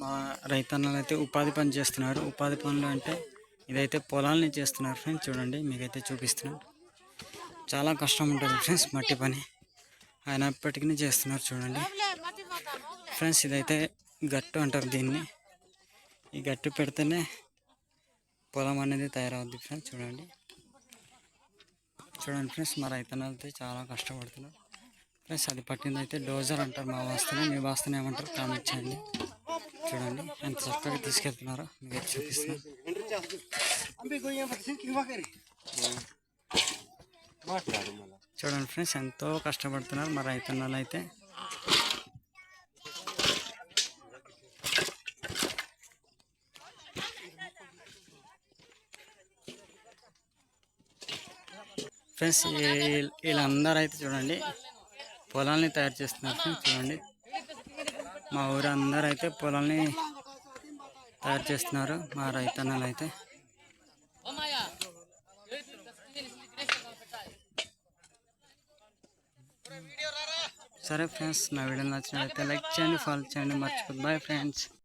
మా రైతన్నలు అయితే ఉపాధి పని చేస్తున్నారు. ఉపాధి పనులు అంటే ఇదైతే పొలాల్ని చేస్తున్నారు ఫ్రెండ్స్. చూడండి మీకైతే చూపిస్తున్నాను. చాలా కష్టం ఉంటుంది ఫ్రెండ్స్ మట్టి పని, అయినప్పటికీ చేస్తున్నారు చూడండి ఫ్రెండ్స్. ఇదైతే గట్టు అంటారు దీన్ని. ఈ గట్టు పెడితేనే పొలం అనేది తయారవుద్ది ఫ్రెండ్స్. చూడండి ఫ్రెండ్స్, మా రైతన్నలతో చాలా కష్టపడుతున్నారు ఫ్రెండ్స్. అది పట్టింది అయితే డోజర్ అంటారు మా వాస్తవం. మీ వాస్తవం ఏమంటారు కామెంట్ చేయండి. చూడండి ఎంత చక్కగా తీసుకెళ్తున్నారో మీకు చూపిస్తున్నాను. చూడండి ఫ్రెండ్స్, ఎంతో కష్టపడుతున్నారు మా రైతన్నలు అయితే. ఫ్రెండ్స్ వీళ్ళందరూ అయితే చూడండి పొలాల్ని తయారు చేస్తున్నారు ఫ్రెండ్స్. చూడండి మా ఊరు అందరూ అయితే పొలాల్ని తయారు చేస్తున్నారు మా రైతన్నలు అయితే. సరే ఫ్రెండ్స్, నా వీడియో నచ్చినట్లయితే లైక్ చేయండి, ఫాలో చేయండి, మర్చిపోద్దు. Bye friends.